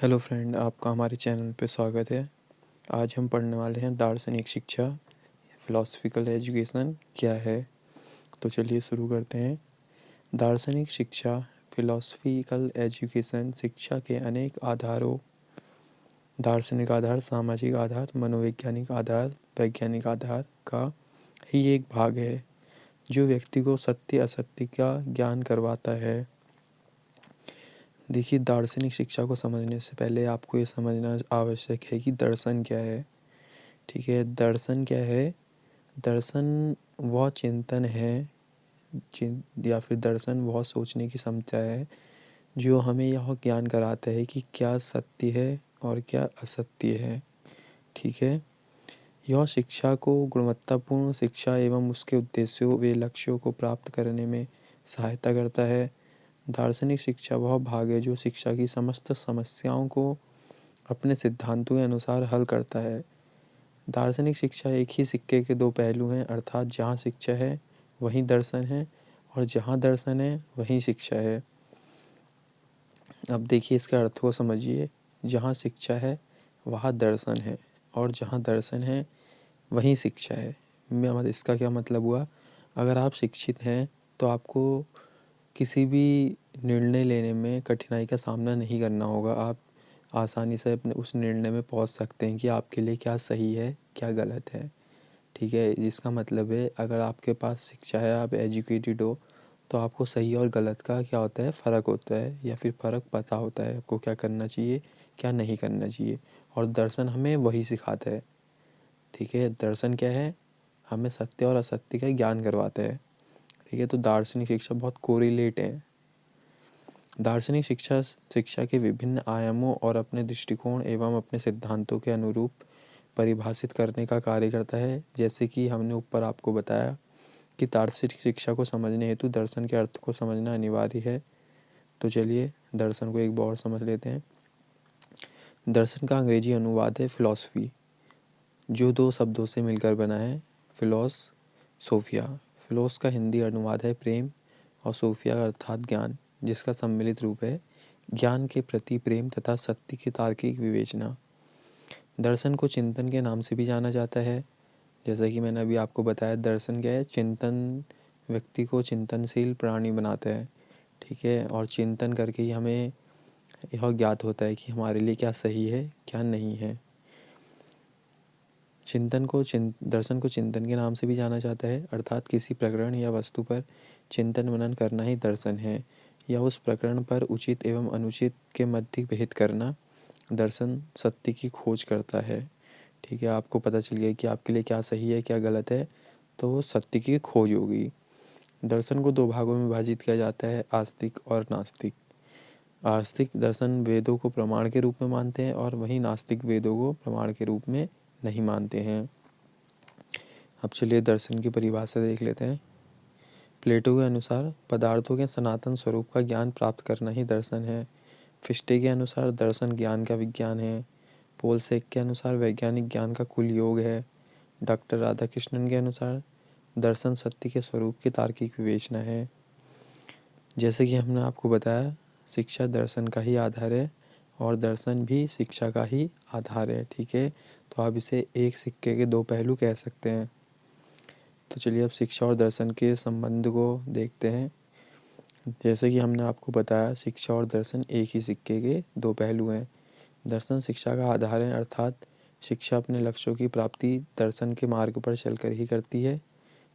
Hello friend, आपका हमारे channel पे स्वागत है। आज हम पढ़ने वाले हैं दार्शनिक शिक्षा, फिलोसफिकल एजुकेशन क्या है। तो चलिए शुरू करते हैं। दार्शनिक शिक्षा, फिलोसफिकल एजुकेशन शिक्षा के अनेक आधारों, दार्शनिक आधार, सामाजिक आधार, मनोवैज्ञानिक आधार, वैज्ञानिक आधार का ही एक भाग है जो व्यक्ति को सत्य असत्य का ज्ञान करवाता है। देखिए, दार्शनिक शिक्षा को समझने से पहले आपको ये समझना आवश्यक है कि दर्शन क्या है। ठीक है, दर्शन क्या है? दर्शन वह चिंतन है, या फिर दर्शन वह सोचने की क्षमता है जो हमें यह ज्ञान कराता है कि क्या सत्य है और क्या असत्य है। ठीक है, यह शिक्षा को गुणवत्तापूर्ण शिक्षा एवं उसके उद्देश्यों व लक्ष्यों को प्राप्त करने में सहायता करता है। दार्शनिक शिक्षा वह भाग है जो शिक्षा की समस्त समस्याओं को अपने सिद्धांतों के अनुसार हल करता है। दार्शनिक शिक्षा एक ही सिक्के के दो पहलू हैं, अर्थात जहाँ शिक्षा है वहीं दर्शन है और जहाँ दर्शन है वहीं शिक्षा है। अब देखिए, इसके अर्थ को समझिए। जहाँ शिक्षा है वहाँ दर्शन है और जहाँ दर्शन है वहीं शिक्षा है। मतलब इसका क्या मतलब हुआ? अगर आप शिक्षित हैं तो आपको किसी भी निर्णय लेने में कठिनाई का सामना नहीं करना होगा। आप आसानी से अपने उस निर्णय में पहुंच सकते हैं कि आपके लिए क्या सही है, क्या गलत है। ठीक है, जिसका मतलब है अगर आपके पास शिक्षा है, आप एजुकेटेड हो, तो आपको सही और गलत का क्या होता है, फ़र्क होता है, या फिर फ़र्क पता होता है आपको क्या करना चाहिए, क्या नहीं करना चाहिए। और दर्शन हमें वही सिखाता है। ठीक है, दर्शन क्या है? हमें सत्य और असत्य का ज्ञान करवाता है। ठीक है, तो दार्शनिक शिक्षा बहुत कोरिलेट है। दार्शनिक शिक्षा शिक्षा के विभिन्न आयामों और अपने दृष्टिकोण एवं अपने सिद्धांतों के अनुरूप परिभाषित करने का कार्य करता है। जैसे कि हमने ऊपर आपको बताया कि दार्शनिक शिक्षा को समझने हेतु दर्शन के अर्थ को समझना अनिवार्य है। तो चलिए दर्शन को एक बार और समझ लेते हैं। दर्शन का अंग्रेजी अनुवाद है फिलॉसफी, जो दो शब्दों से मिलकर बना है, फिलोस सोफिया। फिलोस का हिंदी अनुवाद है प्रेम और सोफिया अर्थात ज्ञान, जिसका सम्मिलित रूप है ज्ञान के प्रति प्रेम तथा सत्य की तार्किक विवेचना। दर्शन को चिंतन के नाम से भी जाना जाता है। जैसा कि मैंने अभी आपको बताया, दर्शन क्या है? चिंतन व्यक्ति को चिंतनशील प्राणी बनाता है। ठीक है, और चिंतन करके ही हमें यह ज्ञात होता है कि हमारे लिए क्या सही है, क्या नहीं है। दर्शन को चिंतन के नाम से भी जाना जाता है, अर्थात किसी प्रकरण या वस्तु पर चिंतन मनन करना ही दर्शन है, या उस प्रकरण पर उचित एवं अनुचित के मध्य भेद करना। दर्शन सत्य की खोज करता है। ठीक है, आपको पता चल गया कि आपके लिए क्या सही है, क्या गलत है, तो वो सत्य की खोज होगी। दर्शन को दो भागों में विभाजित किया जाता है, आस्तिक और नास्तिक। आस्तिक दर्शन वेदों को प्रमाण के रूप में मानते हैं और वहीं नास्तिक वेदों को प्रमाण के रूप में नहीं मानते हैं। अब चलिए दर्शन की परिभाषा देख लेते हैं। प्लेटो के अनुसार पदार्थों के सनातन स्वरूप का ज्ञान प्राप्त करना ही दर्शन है। फिस्टे के अनुसार दर्शन ज्ञान का विज्ञान है। पोल सेक के अनुसार वैज्ञानिक ज्ञान का कुल योग है। डॉक्टर राधाकृष्णन के अनुसार दर्शन सत्य के स्वरूप की तार्किक विवेचना है। जैसे कि हमने आपको बताया, शिक्षा दर्शन का ही आधार है और दर्शन भी शिक्षा का ही आधार है। ठीक है, तो आप इसे एक सिक्के के दो पहलू कह सकते हैं। तो चलिए अब शिक्षा और दर्शन के संबंध को देखते हैं। जैसे कि हमने आपको बताया, शिक्षा और दर्शन एक ही सिक्के के दो पहलू हैं। दर्शन शिक्षा का आधार है, अर्थात शिक्षा अपने लक्ष्यों की प्राप्ति दर्शन के मार्ग पर चलकर ही करती है।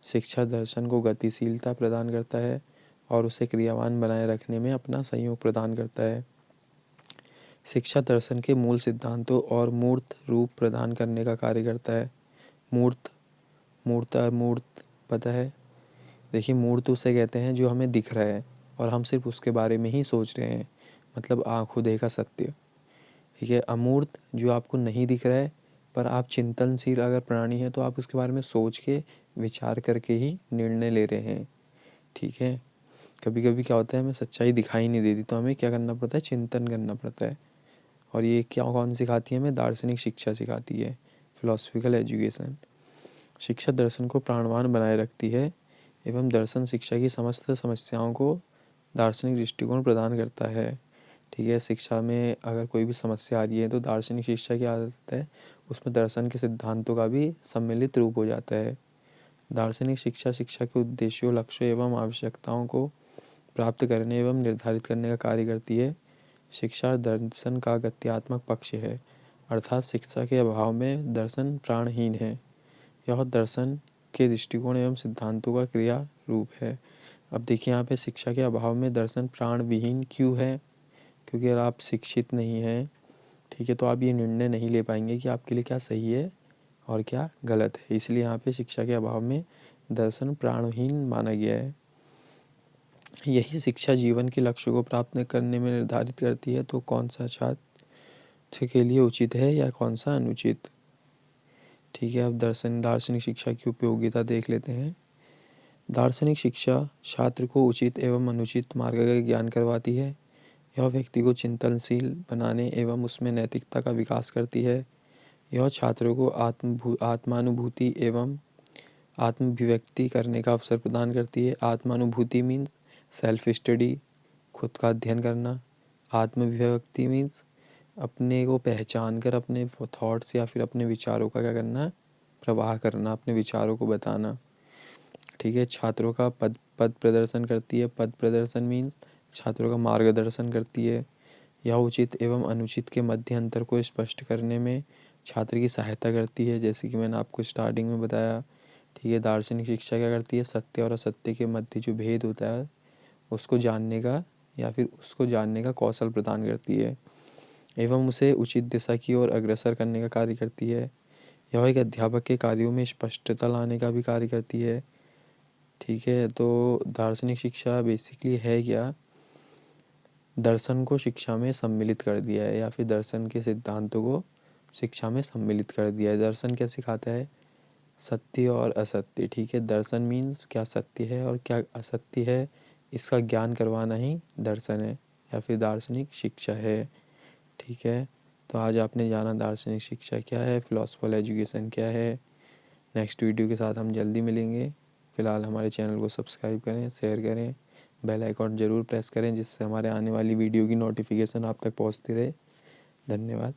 शिक्षा दर्शन को गतिशीलता प्रदान करता है और उसे क्रियावान बनाए रखने में अपना सहयोग प्रदान करता है। शिक्षा दर्शन के मूल सिद्धांतों और मूर्त रूप प्रदान करने का कार्य करता है। मूर्त पता है? देखिए, मूर्त उसे कहते हैं जो हमें दिख रहा है और हम सिर्फ उसके बारे में ही सोच रहे हैं, मतलब आँखों देखा सत्य। ठीक है, अमूर्त जो आपको नहीं दिख रहा है पर आप चिंतनशील अगर प्राणी हैं तो आप उसके बारे में सोच के विचार करके ही निर्णय ले रहे हैं। ठीक है, कभी कभी क्या होता है, हमें सच्चाई दिखाई नहीं देती तो हमें क्या करना पड़ता है, चिंतन करना पड़ता है। और ये क्या कौन सिखाती है हमें? दार्शनिक शिक्षा सिखाती है, फिलोसफिकल एजुकेशन। शिक्षा दर्शन को प्राणवान बनाए रखती है एवं दर्शन शिक्षा की समस्त समस्याओं को दार्शनिक दृष्टिकोण प्रदान करता है। ठीक है। शिक्षा में अगर कोई भी समस्या आ रही है तो दार्शनिक शिक्षा की आदत है उसमें दर्शन के सिद्धांतों का भी सम्मिलित रूप हो जाता है। दार्शनिक शिक्षा शिक्षा के उद्देश्यों, लक्ष्यों एवं आवश्यकताओं को प्राप्त करने एवं निर्धारित करने का कार्य करती है। शिक्षा दर्शन का गत्यात्मक पक्ष है, अर्थात शिक्षा के अभाव में दर्शन प्राणहीन है। यह दर्शन के दृष्टिकोण एवं सिद्धांतों का क्रिया रूप है। अब देखिए यहाँ पे शिक्षा के अभाव में दर्शन प्राण विहीन क्यों है? क्योंकि अगर आप शिक्षित नहीं हैं, ठीक है, तो आप ये निर्णय नहीं ले पाएंगे कि आपके लिए क्या सही है और क्या गलत है। इसलिए यहाँ पे शिक्षा के अभाव में दर्शन प्राणहीन माना गया है। यही शिक्षा जीवन के लक्ष्य को प्राप्त करने में निर्धारित करती है तो कौन सा छात्र के लिए उचित है या कौन सा अनुचित। ठीक है, अब दार्शनिक शिक्षा की उपयोगिता देख लेते हैं। दार्शनिक शिक्षा छात्र को उचित एवं अनुचित मार्ग का ज्ञान करवाती है। यह व्यक्ति को चिंतनशील बनाने एवं उसमें नैतिकता का विकास करती है। यह छात्रों को आत्मानुभूति एवं आत्माभिव्यक्ति करने का अवसर प्रदान करती है। आत्मानुभूति मीन्स सेल्फ स्टडी, खुद का अध्ययन करना। आत्माभिव्यक्ति मीन्स अपने को पहचान कर अपने थॉट्स या फिर अपने विचारों का क्या करना, प्रवाह करना, अपने विचारों को बताना। ठीक है, छात्रों का पद प्रदर्शन करती है। पद प्रदर्शन मीन्स छात्रों का मार्गदर्शन करती है। यह उचित एवं अनुचित के मध्य अंतर को स्पष्ट करने में छात्र की सहायता करती है, जैसे कि मैंने आपको स्टार्टिंग में बताया। ठीक है, दार्शनिक शिक्षा क्या करती है, सत्य और असत्य के मध्य जो भेद होता है उसको जानने का या फिर उसको जानने का कौशल प्रदान करती है एवं उसे उचित दिशा की ओर अग्रसर करने का कार्य करती है। यह एक अध्यापक के कार्यों में स्पष्टता लाने का भी कार्य करती है। ठीक है, तो दार्शनिक शिक्षा बेसिकली है क्या, दर्शन को शिक्षा में सम्मिलित कर दिया है या फिर दर्शन के सिद्धांतों को शिक्षा में सम्मिलित कर दिया है। दर्शन क्या सिखाता है, सत्य और असत्य। ठीक है, दर्शन मीन्स क्या सत्य है और क्या असत्य है, इसका ज्ञान करवाना ही दर्शन है या फिर दार्शनिक शिक्षा है। ठीक है, तो आज आपने जाना दार्शनिक शिक्षा क्या है, फिलॉसफिकल एजुकेशन क्या है। नेक्स्ट वीडियो के साथ हम जल्दी मिलेंगे। फ़िलहाल हमारे चैनल को सब्सक्राइब करें, शेयर करें, बेल आइकॉन ज़रूर प्रेस करें जिससे हमारे आने वाली वीडियो की नोटिफिकेशन आप तक पहुंचती रहे। धन्यवाद।